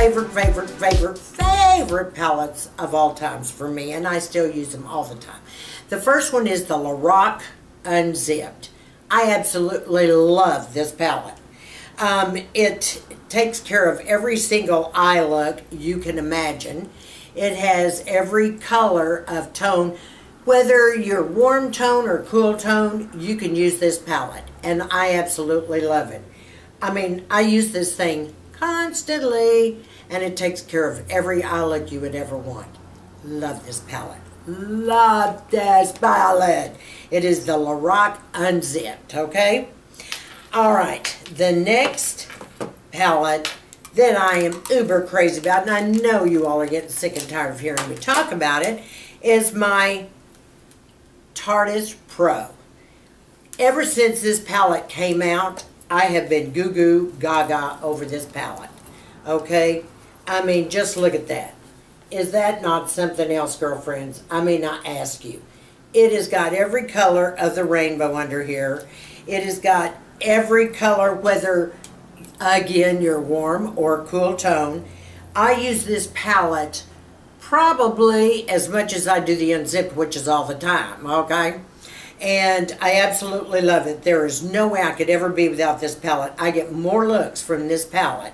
favorite palettes of all times for me, and I still use them all the time. The first one is the LORAC Unzipped. I absolutely love this palette. It takes care of every single eye look you can imagine. It has every color of tone. Whether you're warm tone or cool tone, you can use this palette, and I absolutely love it. I mean, I use this thing constantly, and it takes care of every eye look you would ever want. Love this palette. Love this palette. It is the LORAC Unzipped, okay? All right, the next palette that I am uber crazy about, and I know you all are getting sick and tired of hearing me talk about it, is my TARTEIST Pro. Ever since this palette came out, I have been goo-goo gaga over this palette, okay? I mean, just look at that. Is that not something else, girlfriends? I mean, I ask you. It has got every color of the rainbow under here. It has got every color, whether, again, you're warm or cool tone. I use this palette probably as much as I do the Unzipped, which is all the time, okay? And I absolutely love it. There is no way I could ever be without this palette. I get more looks from this palette.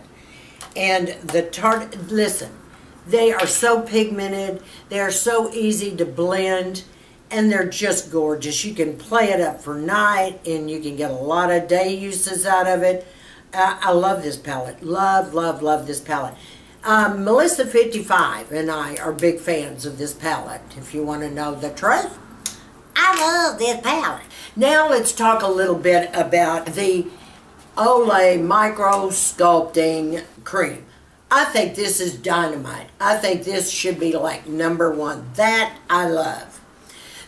And the listen, they are so pigmented. They are so easy to blend. And they're just gorgeous. You can play it up for night, and you can get a lot of day uses out of it. I love this palette. Love, love, love this palette. Melissa55 and I are big fans of this palette, if you want to know the truth. I love this palette. Now let's talk a little bit about the Olay Micro Sculpting Cream. I think this is dynamite. I think this should be like #1. That I love.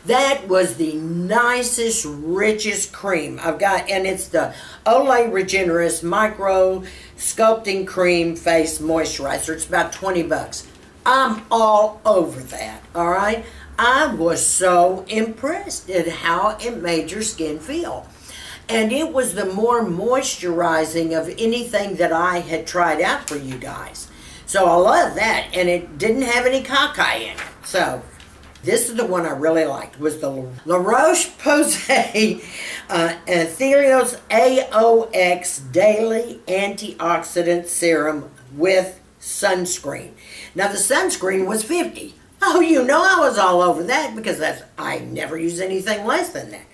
That was the nicest, richest cream I've got, and it's the Olay Regenerist Micro Sculpting Cream Face Moisturizer. It's about 20 bucks. I'm all over that, all right? I was so impressed at how it made your skin feel. And it was the more moisturizing of anything that I had tried out for you guys. So I love that, and it didn't have any caca in it. So this is the one I really liked, was the La Roche-Posay Athelios AOX Daily Antioxidant Serum with sunscreen. Now the sunscreen was $50. Oh, you know I was all over that, because I never use anything less than that.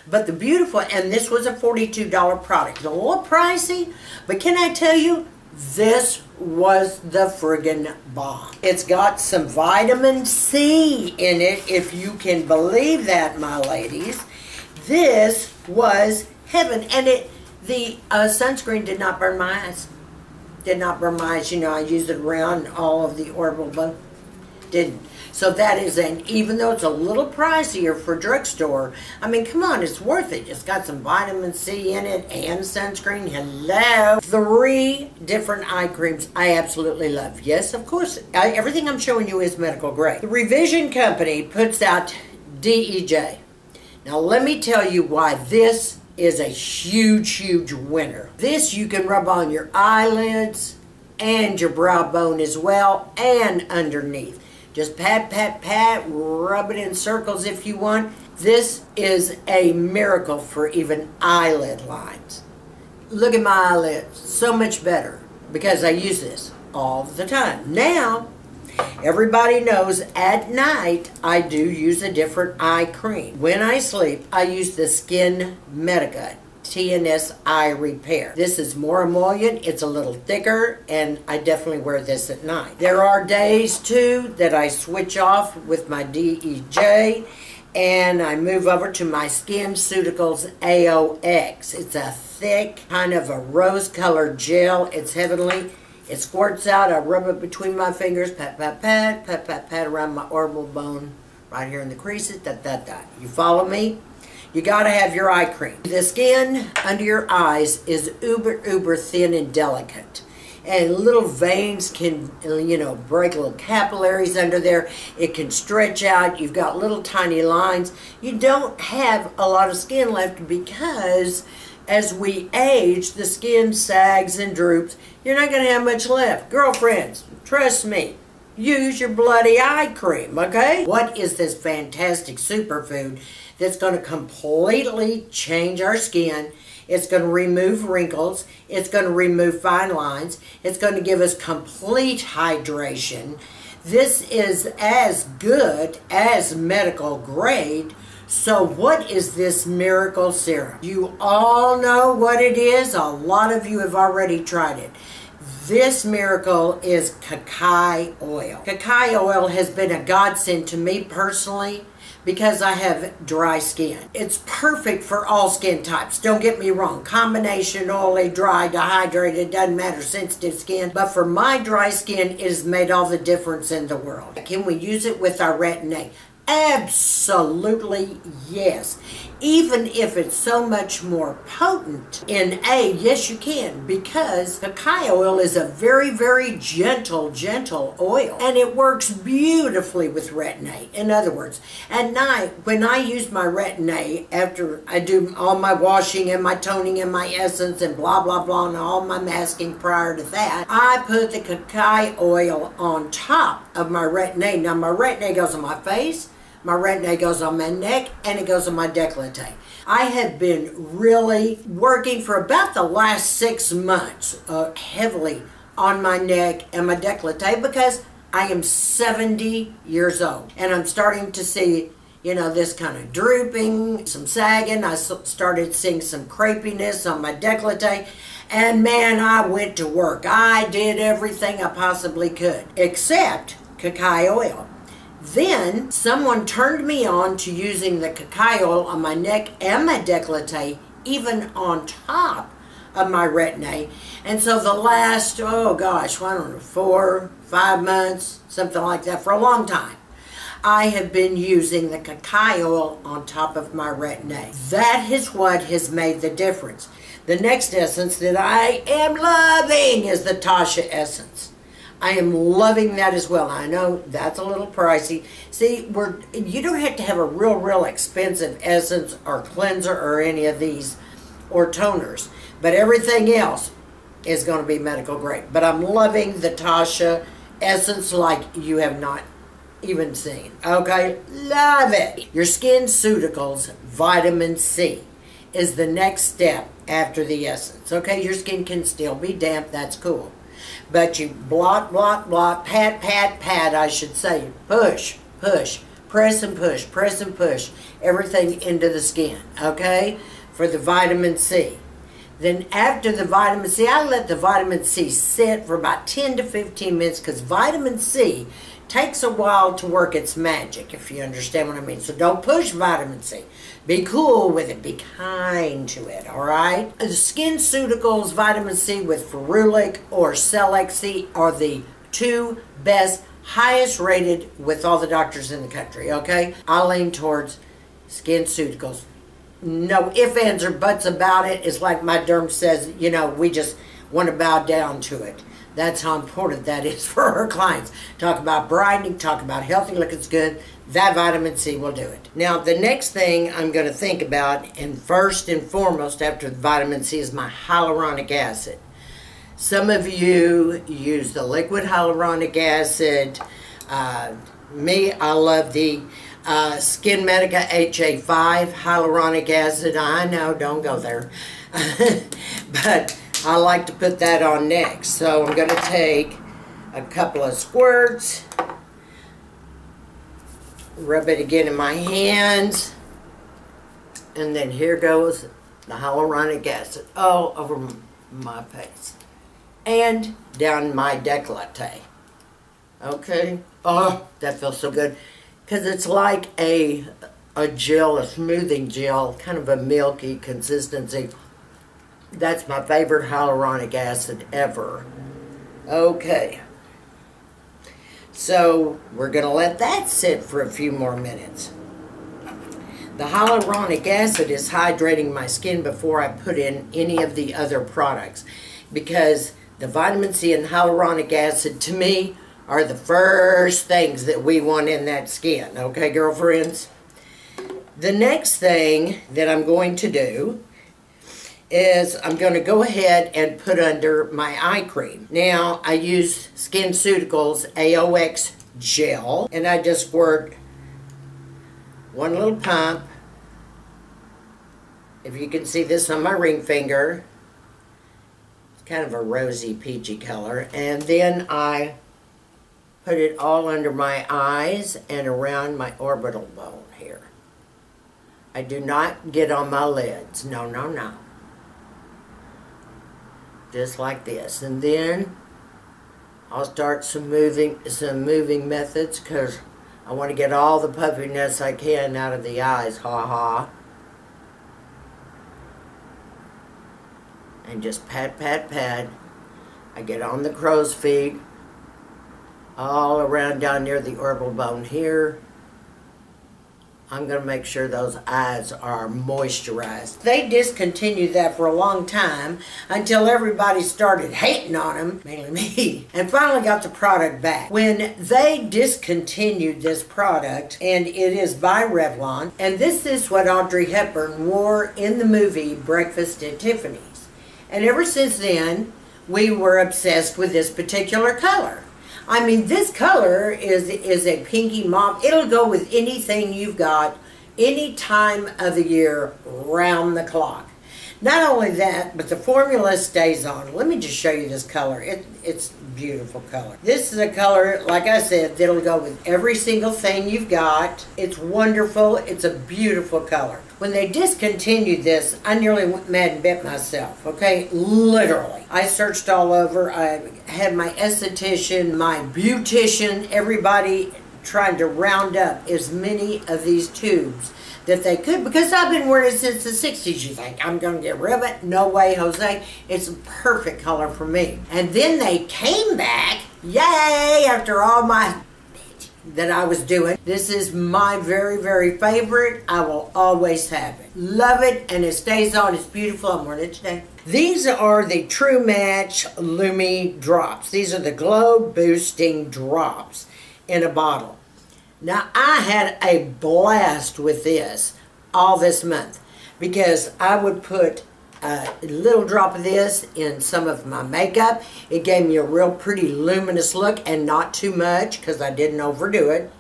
But the beautiful, and this was a $42 product. A little pricey, but can I tell you, this was the friggin' bomb. It's got some vitamin C in it, if you can believe that, my ladies. This was heaven. And the sunscreen did not burn my eyes. Did not burn my eyes. You know, I used it around all of the orbital bone. Didn't. So that is even though it's a little pricier for drugstore, I mean, come on, it's worth it. It's got some vitamin C in it and sunscreen. Hello. 3 different eye creams I absolutely love. Yes, of course, everything I'm showing you is medical grade. The Revision Company puts out DEJ. Now, let me tell you why this is a huge, huge winner. This you can rub on your eyelids and your brow bone as well, and underneath. Just pat, pat, pat, rub it in circles if you want. This is a miracle for even eyelid lines. Look at my eyelids, so much better, because I use this all the time. Now, everybody knows at night I do use a different eye cream. When I sleep, I use the Skin Medica TNS Eye Repair. This is more emollient, it's a little thicker, and I definitely wear this at night. There are days too that I switch off with my DEJ and I move over to my SkinCeuticals AOX. It's a thick, kind of a rose-colored gel. It's heavenly. It squirts out. I rub it between my fingers, pat, pat, pat, pat, pat, pat around my orbital bone, right here in the creases, dot, dot, dot. You follow me? You gotta have your eye cream. The skin under your eyes is uber, uber thin and delicate. And little veins can, you know, break little capillaries under there. It can stretch out. You've got little tiny lines. You don't have a lot of skin left because As we age, the skin sags and droops. You're not going to have much left. Girlfriends, trust me. Use your bloody eye cream, okay? What is this fantastic superfood that's going to completely change our skin? It's going to remove wrinkles. It's going to remove fine lines. It's going to give us complete hydration. This is as good as medical grade. So what is this miracle serum? You all know what it is. A lot of you have already tried it. This miracle is cacao oil. Cacao oil has been a godsend to me personally because I have dry skin. It's perfect for all skin types. Don't get me wrong. Combination, oily, dry, dehydrated, doesn't matter, sensitive skin. But for my dry skin, it has made all the difference in the world. Can we use it with our ROUTNE? Absolutely yes. Even if it's so much more potent in A, yes you can, because cacao oil is a very, very gentle oil, and it works beautifully with ROUTNE. In other words, at night when I use my ROUTNE, after I do all my washing and my toning and my essence and blah blah blah and all my masking prior to that, I put the cacao oil on top of my ROUTNE. Now my ROUTNE goes on my face, my ROUTNE goes on my neck, and it goes on my décolleté. I have been really working for about the last 6 months heavily on my neck and my décolleté because I am 70 years old. And I'm starting to see, you know, this kind of drooping, some sagging. I started seeing some crepiness on my décolleté. And man, I went to work. I did everything I possibly could, except cacao oil. Then someone turned me on to using the cacao oil on my neck and my décolleté, even on top of my ROUTNE. And so the last, oh gosh, I don't know, 4, 5 months, something like that, for a long time, I have been using the cacao oil on top of my ROUTNE. That is what has made the difference. The next essence that I am loving is the Tatcha essence. I am loving that as well. I know that's a little pricey. See, you don't have to have a real expensive essence or cleanser or any of these or toners. But everything else is going to be medical grade. But I'm loving the Tatcha essence like you have not even seen. Okay? Love it. Your SkinCeuticals Vitamin C is the next step after the essence. Okay? Your skin can still be damp. That's cool. But you blot, pat, I should say. Push, press and push everything into the skin, okay, for the vitamin C. Then after the vitamin C, I let the vitamin C sit for about 10 to 15 minutes because vitamin C takes a while to work its magic, if you understand what I mean. So don't push vitamin C. Be cool with it. Be kind to it, all right? The SkinCeuticals Vitamin C with ferulic or Celex are the 2 best, highest rated with all the doctors in the country, okay? I lean towards SkinCeuticals. No ifs, ands, or buts about it. It's like my derm says, you know, we just want to bow down to it. That's how important that is for our clients. Talk about brightening, talk about healthy, looking good. That vitamin C will do it. Now, the next thing I'm going to think about, and first and foremost after the vitamin C, is my hyaluronic acid. Some of you use the liquid hyaluronic acid. Me, I love the Skin Medica HA5 hyaluronic acid. I know, don't go there. But I like to put that on next. So I'm going to take a couple of squirts, rub it again in my hands, and then here goes the hyaluronic acid all over my face and down my décolleté. Okay? Oh, that feels so good because it's like a gel, a smoothing gel, kind of a milky consistency. That's my favorite hyaluronic acid ever. Okay. So we're going to let that sit for a few more minutes. The hyaluronic acid is hydrating my skin before I put in any of the other products, because the vitamin C and hyaluronic acid, to me, are the first things that we want in that skin. Okay, girlfriends? The next thing that I'm going to do is I'm going to go ahead and put under my eye cream. Now, I use SkinCeuticals AOX gel, and I just squirt one little pump. If you can see this on my ring finger, it's kind of a rosy peachy color. And then I put it all under my eyes and around my orbital bone here. I do not get on my lids. No, no, no. Just like this. And then I'll start some moving methods, because I want to get all the puffiness I can out of the eyes. Ha ha. And just pat, pat, pat. I get on the crow's feet, all around down near the orbital bone here. I'm going to make sure those eyes are moisturized. They discontinued that for a long time until everybody started hating on them, mainly me, and finally got the product back. When they discontinued this product, and it is by Revlon, and this is what Audrey Hepburn wore in the movie Breakfast at Tiffany's. And ever since then, we were obsessed with this particular color. I mean, this color is a pinky mauve. It'll go with anything you've got, any time of the year, round the clock. Not only that, but the formula stays on. Let me just show you this color. It's a beautiful color. This is a color, like I said, that'll go with every single thing you've got. It's wonderful. It's a beautiful color. When they discontinued this, I nearly went mad and bit myself, okay? Literally. I searched all over. I had my esthetician, my beautician, everybody trying to round up as many of these tubes that they could, because I've been wearing it since the 60s. You think I'm going to get rid of it? No way, Jose. It's a perfect color for me. And then they came back, yay, after all my that I was doing. This is my very, very favorite. I will always have it. Love it, and it stays on. It's beautiful. I'm wearing it today. These are the True Match Lumi drops. These are the glow boosting drops in a bottle. Now, I had a blast with this all this month, because I would put a little drop of this in some of my makeup. It gave me a real pretty luminous look, and not too much, because I didn't overdo it.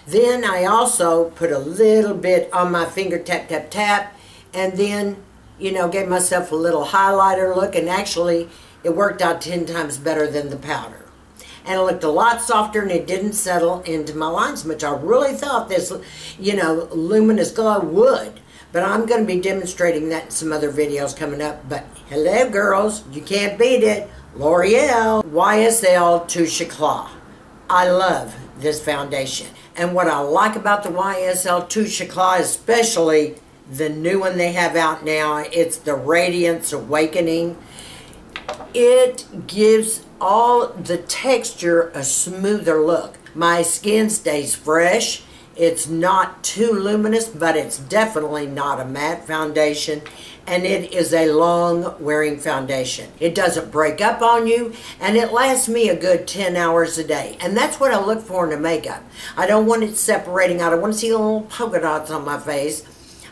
Then I also put a little bit on my finger, tap, tap, tap, and then, you know, gave myself a little highlighter look, and actually it worked out 10 times better than the powder. And it looked a lot softer, and it didn't settle into my lines much. I really thought this, you know, luminous glow would. But I'm going to be demonstrating that in some other videos coming up. But hello, girls. You can't beat it. L'Oreal YSL Touche Éclat. I love this foundation. And what I like about the YSL Touche Éclat, especially the new one they have out now, it's the Radiance Awakening. It gives all the texture a smoother look. My skin stays fresh. It's not too luminous, but it's definitely not a matte foundation, and it is a long wearing foundation. It doesn't break up on you, and it lasts me a good 10 hours a day, and that's what I look for in a makeup. I don't want it separating out. I want to see the little polka dots on my face.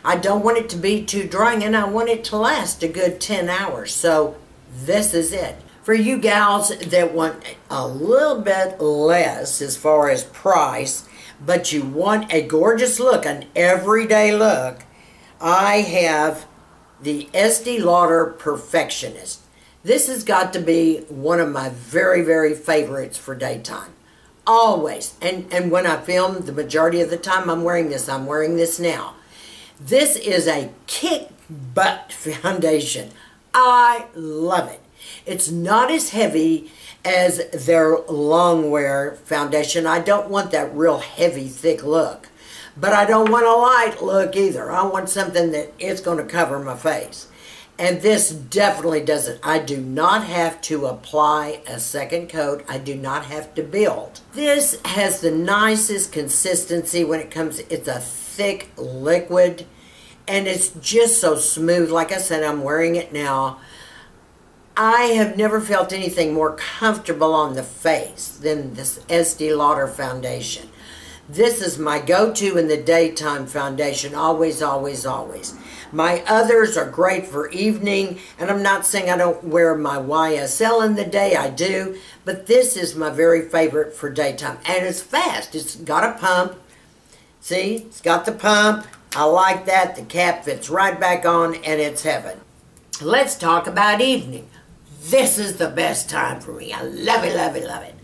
I don't want it to be too drying, and I want it to last a good 10 hours, so this is it. For you gals that want a little bit less as far as price, but you want a gorgeous look, an everyday look, I have the Estee Lauder Perfectionist. This has got to be one of my very, very favorites for daytime. Always. And when I film, the majority of the time I'm wearing this. I'm wearing this now. This is a kick butt foundation. I love it. It's not as heavy as their long wear foundation. I don't want that real heavy, thick look. But I don't want a light look either. I want something that it's going to cover my face. And this definitely does it. I do not have to apply a second coat. I do not have to build. This has the nicest consistency when it comes. It's a thick liquid. And it's just so smooth. Like I said, I'm wearing it now. I have never felt anything more comfortable on the face than this Estee Lauder foundation. This is my go-to in the daytime foundation, always, always, always. My others are great for evening, and I'm not saying I don't wear my YSL in the day, I do, but this is my very favorite for daytime. And it's fast, it's got a pump. See, it's got the pump. I like that. The cap fits right back on, and it's heaven. Let's talk about evening. This is the best time for me. I love it, love it, love it.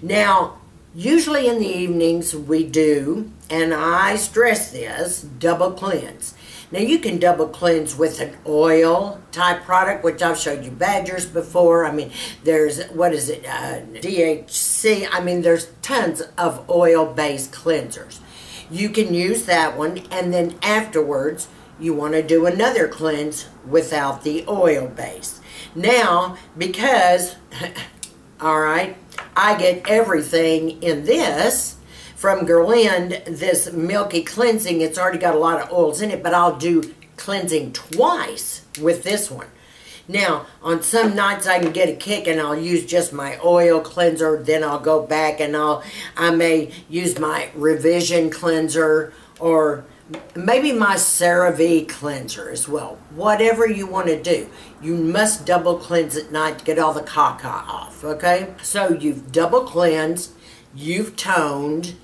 Now, usually in the evenings we do, and I stress this, double cleanse. Now you can double cleanse with an oil type product, which I've showed you Badgers before. I mean, there's, what is it, DHC. I mean, there's tons of oil-based cleansers. You can use that one, and then afterwards, you want to do another cleanse without the oil base. Now, because, all right, I get everything in this from Guerlain, this milky cleansing. It's already got a lot of oils in it, but I'll do cleansing twice with this one. Now, on some nights I can get a kick and I'll use just my oil cleanser, then I'll go back and I may use my Revision cleanser, or maybe my CeraVe cleanser as well. Whatever you want to do, you must double cleanse at night to get all the caca off, okay? So you've double cleansed, you've toned,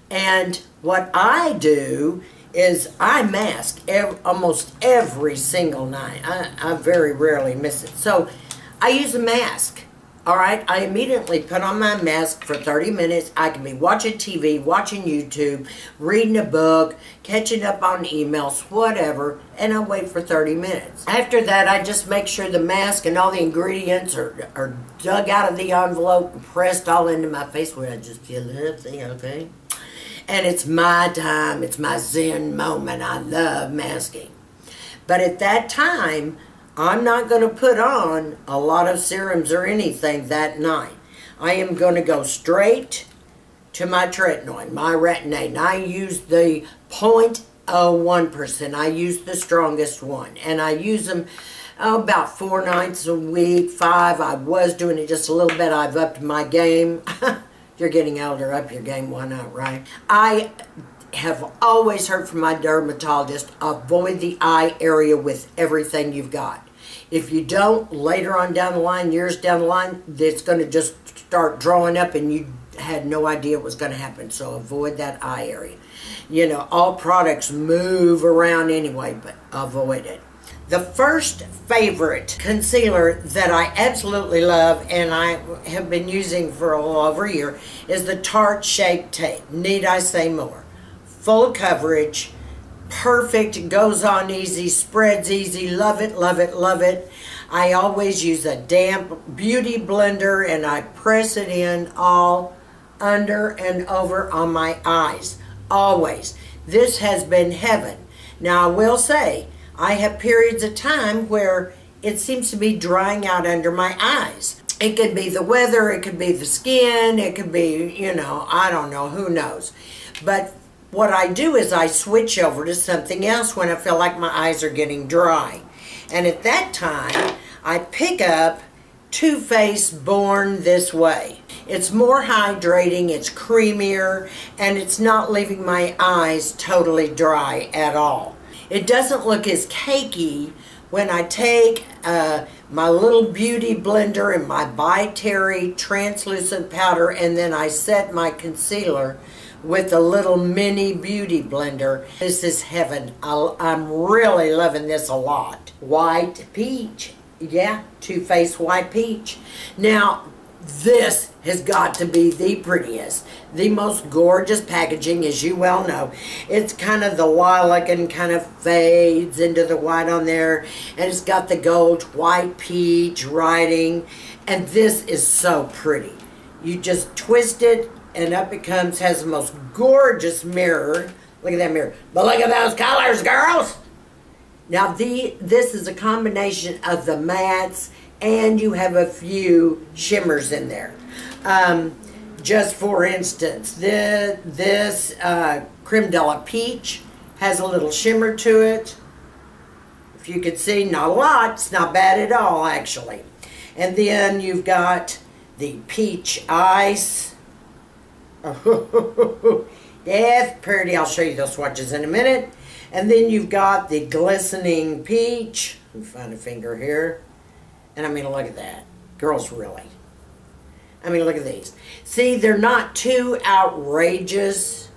and what I do is I mask almost every single night. I very rarely miss it. So I use a mask. All right, I immediately put on my mask for 30 minutes. I can be watching TV, watching YouTube, reading a book, catching up on emails, whatever, and I wait for 30 minutes. After that, I just make sure the mask and all the ingredients are dug out of the envelope and pressed all into my face where I just feel it, okay? And it's my time, it's my Zen moment. I love masking. But at that time, I'm not going to put on a lot of serums or anything that night. I am going to go straight to my tretinoin, my ROUTNE. And I use the 0.01%. I use the strongest one. And I use them about 4 nights a week, 5. I was doing it just a little bit. I've upped my game. You're getting older, up your game, why not, right? I have always heard from my dermatologist, avoid the eye area with everything you've got. If you don't, later on down the line, years down the line, it's going to just start drawing up and you had no idea what was going to happen. So avoid that eye area. You know, all products move around anyway, but avoid it. The first favorite concealer that I absolutely love and I have been using for a little over a year is the Tarte Shape Tape. Need I say more? Full coverage, perfect, goes on easy, spreads easy, love it, love it, love it. I always use a damp beauty blender and I press it in all under and over on my eyes, always. This has been heaven. Now I will say, I have periods of time where it seems to be drying out under my eyes. It could be the weather, it could be the skin, it could be, you know, I don't know, who knows. But what I do is I switch over to something else when I feel like my eyes are getting dry. And at that time, I pick up Too Faced Born This Way. It's more hydrating, it's creamier, and it's not leaving my eyes totally dry at all. It doesn't look as cakey when I take my little beauty blender and my By Terry translucent powder and then I set my concealer with a little mini beauty blender. This is heaven. I'm really loving this a lot. White Peach. Yeah, Too Faced White Peach. Now, this has got to be the prettiest, the most gorgeous packaging, as you well know. It's kind of the lilac and kind of fades into the white on there, and it's got the gold white peach writing, and this is so pretty. You just twist it, and up it comes, has the most gorgeous mirror. Look at that mirror. But look at those colors, girls! Now, this is a combination of the mattes, and you have a few shimmers in there. Just for instance, this Creme de la Peach has a little shimmer to it. If you could see, not a lot. It's not bad at all, actually. And then you've got the Peach Ice. That's pretty. I'll show you those swatches in a minute. And then you've got the glistening peach. Let me find a finger here. And I mean, look at that. Girls, really. I mean, look at these. See, they're not too outrageous.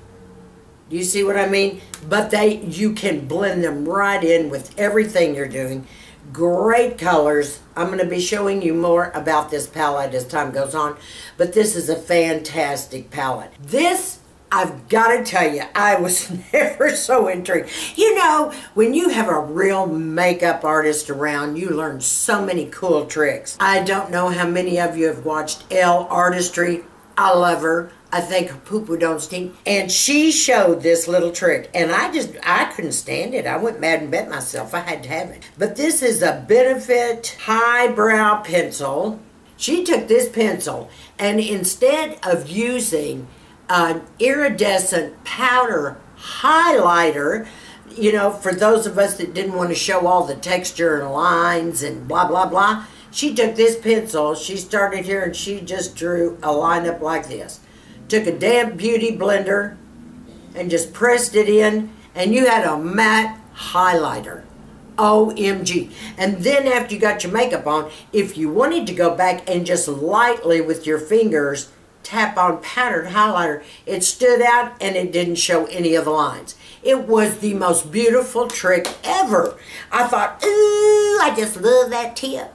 Do you see what I mean? But you can blend them right in with everything you're doing. Great colors. I'm going to be showing you more about this palette as time goes on. But this is a fantastic palette. This, I've got to tell you, I was never so intrigued. You know, when you have a real makeup artist around, you learn so many cool tricks. I don't know how many of you have watched Elle Artistry. I love her. I think her poo-poo don't stink. And she showed this little trick. And I couldn't stand it. I went mad and bet myself. I had to have it. But this is a Benefit Highbrow Pencil. She took this pencil and instead of using an iridescent powder highlighter, you know, for those of us that didn't want to show all the texture and lines and blah, blah, blah, she took this pencil, she started here and she just drew a line up like this. Took a damp beauty blender and just pressed it in and you had a matte highlighter. OMG. And then after you got your makeup on, if you wanted to go back and just lightly with your fingers tap on powdered highlighter, it stood out and it didn't show any of the lines. It was the most beautiful trick ever. I thought, ooh, I just love that tip.